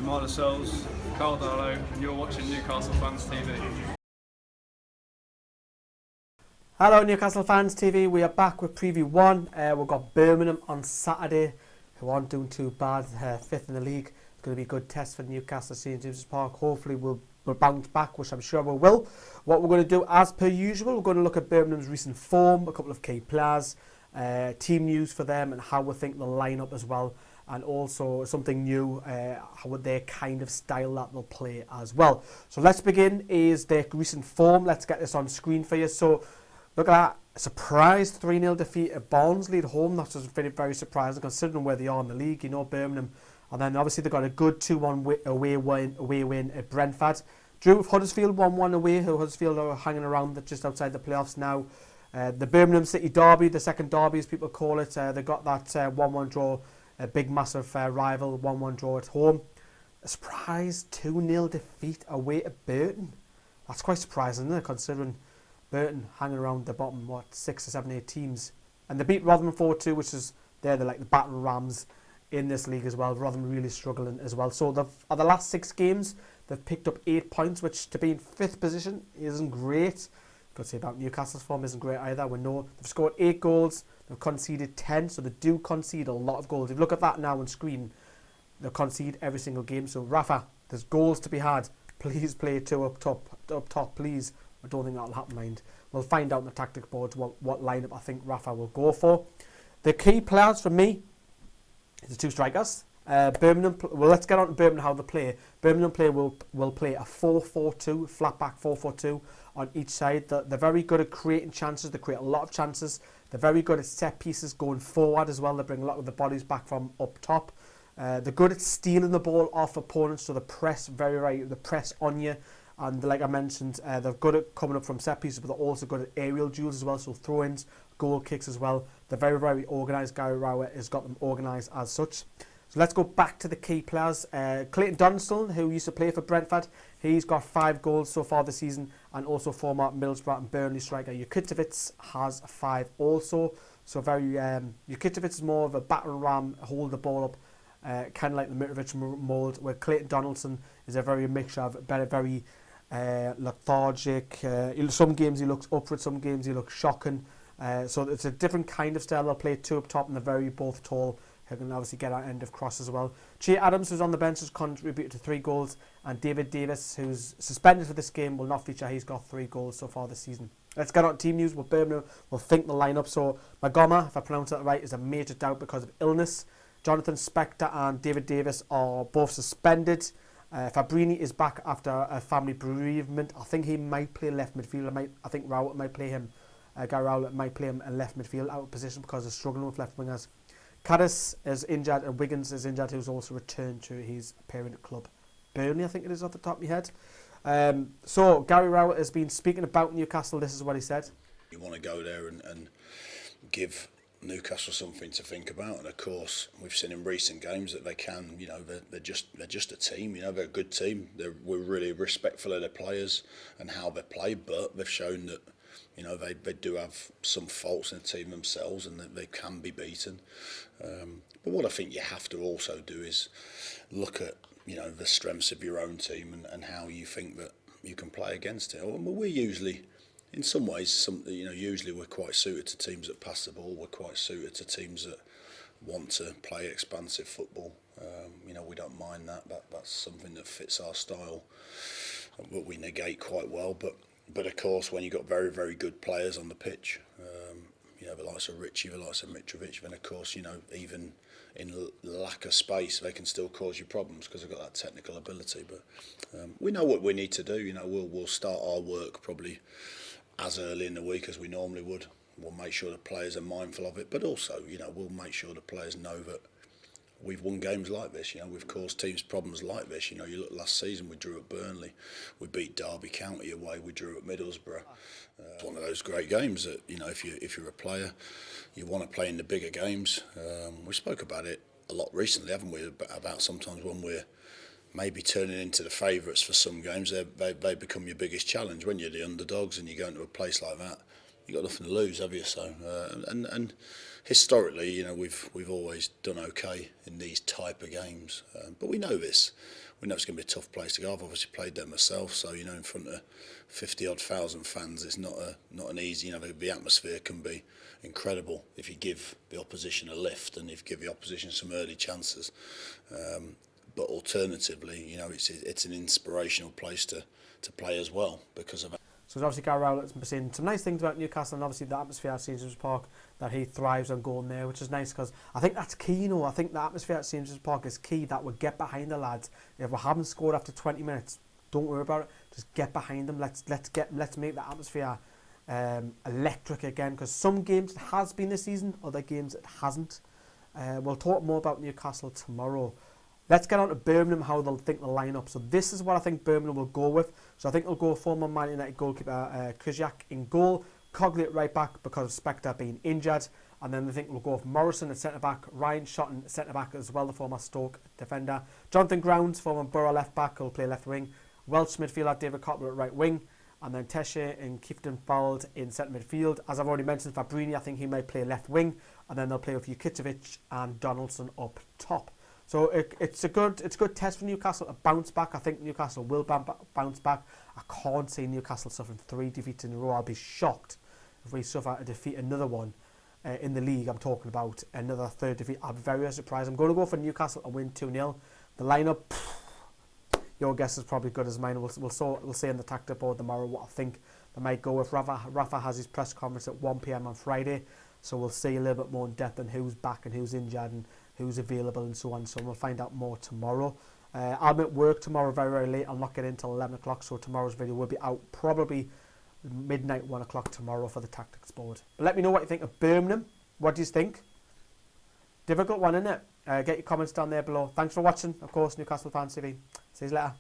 Jamal Lascelles, Carl Darlow, and you're watching Newcastle Fans TV. Hello Newcastle Fans TV, we are back with Preview 1. We've got Birmingham on Saturday, who aren't doing too bad, 5th in the league. It's going to be a good test for Newcastle at St James's Park. Hopefully we'll bounce back, which I'm sure we will. What we're going to do, as per usual, we're going to look at Birmingham's recent form, a couple of key players, team news for them and how we think they'll line up as well. And also something new, how their kind of style that they'll play as well. So let's begin, is their recent form. Let's get this on screen for you. So look at that, a surprise 3-0 defeat at Barnsley at home. That's just very, very surprising considering where they are in the league, you know, Birmingham. And then obviously they've got a good 2-1 away win at Brentford. Drew with Huddersfield 1-1 away, who Huddersfield are hanging around just outside the playoffs now. The Birmingham City derby, the second derby as people call it, they got that 1-1 draw, a big massive rival, 1-1 draw at home. A surprise 2-0 defeat away at Burton. That's quite surprising, isn't it, considering Burton hanging around the bottom, 6 or 7, 8 teams. And they beat Rotherham 4-2, which is, they're like the battle rams in this league as well. Rotherham really struggling as well. So the last 6 games, they've picked up 8 points, which to be in 5th position isn't great. Could say about Newcastle's form isn't great either. We know they've scored 8 goals, they've conceded 10, so they do concede a lot of goals. If you look at that now on screen, they concede every single game. So Rafa, there's goals to be had. Please play 2 up top, please. I don't think that'll happen, mind. We'll find out on the tactic boards what lineup I think Rafa will go for. The key players for me is the 2 strikers. Birmingham. Well, let's get on to Birmingham, how they play. Birmingham will play a 4-4-2, flat back 4-4-2 on each side. They're very good at creating chances. They create a lot of chances. They're very good at set pieces going forward as well. They bring a lot of the bodies back from up top. They're good at stealing the ball off opponents, so they press they press on you. And like I mentioned, they're good at coming up from set pieces, but they're also good at aerial duels as well, so throw-ins, goal kicks as well. They're very, very organised. Gary Rowett has got them organised as such. So let's go back to the key players. Clayton Donaldson, who used to play for Brentford, he's got 5 goals so far this season, and also former Middlesbrough and Burnley striker Jukitovic has 5 also. So very, Jukitovic is more of a battle ram, hold the ball up, kind of like the Mitrovic mould, where Clayton Donaldson is a very mixture of very lethargic. Some games he looks upward, some games he looks shocking. So it's a different kind of style. They'll play 2 up top, and they're very both tall, who can obviously get out end of cross as well. Che Adams, who's on the bench, has contributed to 3 goals, and David Davis, who's suspended for this game, will not feature. He's got 3 goals so far this season. Let's get on to team news. With Birmingham, we'll think the lineup. So Magoma, if I pronounce that right, is a major doubt because of illness. Jonathan Spector and David Davis are both suspended. Fabrini is back after a family bereavement. I think he might play left midfield. I think Rowett might play him. Gary Rowett might play him in left midfield out of position because they're struggling with left wingers. Caddis is injured and Wiggins is injured, who's also returned to his parent club, Burnley, I think it is off the top of my head. So Gary Rowett has been speaking about Newcastle. This is what he said. You want to go there and give Newcastle something to think about, and of course we've seen in recent games that they can, you know, they're just a team, you know, they're a good team. We're really respectful of their players and how they play, but they've shown that, you know, they do have some faults in the team themselves and that they can be beaten. But what I think you have to also do is look at, you know, the strengths of your own team and how you think that you can play against it. Well, we're usually, in some ways, usually we're quite suited to teams that pass the ball. We're quite suited to teams that want to play expansive football. You know, we don't mind that. That's something that fits our style, but we negate quite well. But of course, when you've got very, very good players on the pitch, you know, the likes of Richie, the likes of Mitrovic, then of course, you know, even in lack of space, they can still cause you problems because they've got that technical ability. But we know what we need to do. You know, we'll start our work probably as early in the week as we normally would. We'll make sure the players are mindful of it, but also, you know, we'll make sure the players know that we've won games like this. You know, we've caused teams problems like this. You know, you look last season, we drew at Burnley, we beat Derby County away, we drew at Middlesbrough. It's one of those great games that, you know, if you're a player, you want to play in the bigger games. We spoke about it a lot recently, haven't we? About sometimes when we're maybe turning into the favourites for some games, they become your biggest challenge. When you're the underdogs and you go into a place like that, you've got nothing to lose, have you? So, and historically, you know, we've always done okay in these type of games. But we know this. we know it's going to be a tough place to go. I've obviously played there myself, so you know, in front of 50,000 fans, it's not an easy. You know, the atmosphere can be incredible if you give the opposition a lift and if you give the opposition some early chances. But alternatively, you know, it's an inspirational place to play as well because of. So obviously Gary Rowlett's been saying some nice things about Newcastle, and obviously the atmosphere at St James's Park, that he thrives on going there, which is nice because I think that's key, you know. I think the atmosphere at St James's Park is key, that we get behind the lads. If we haven't scored after 20 minutes, don't worry about it. Just get behind them. Let's make the atmosphere electric again, because some games it has been this season, other games it hasn't. We'll talk more about Newcastle tomorrow. Let's get on to Birmingham, how they'll think they'll line up. So this is what I think Birmingham will go with. So I think they'll go former Man United goalkeeper Kuziak in goal, Cogley at right back because of Spector being injured, and then they think we'll go with Morrison at centre back, Ryan Shotton at centre back as well, the former Stoke defender, Jonathan Grounds, former Borough left back, will play left wing, Welsh midfielder David Copper at right wing, and then Tesche and Kifton Fald in centre midfield. As I've already mentioned, Fabrini, I think he might play left wing, and then they'll play with Jukicevic and Donaldson up top. So it's a good test for Newcastle to bounce back. I think Newcastle will bounce back. I can't see Newcastle suffering 3 defeats in a row. I'll be shocked if we suffer a defeat, another one in the league. I'm talking about another 3rd defeat. I'll be very surprised. I'm going to go for Newcastle and win 2-0. The lineup, your guess is probably good as mine. We'll see in the tactic board tomorrow what I think they might go with. Rafa has his press conference at 1 p.m. on Friday, so we'll see a little bit more in depth on who's back and who's injured and who's available and so on. So we'll find out more tomorrow. I'm at work tomorrow very, very late. I'll not get in until 11 o'clock, so tomorrow's video will be out probably midnight, 1 o'clock tomorrow for the tactics board. But let me know what you think of Birmingham. What do you think? Difficult one, isn't it? Get your comments down there below. Thanks for watching, of course, Newcastle Fans TV. See you later.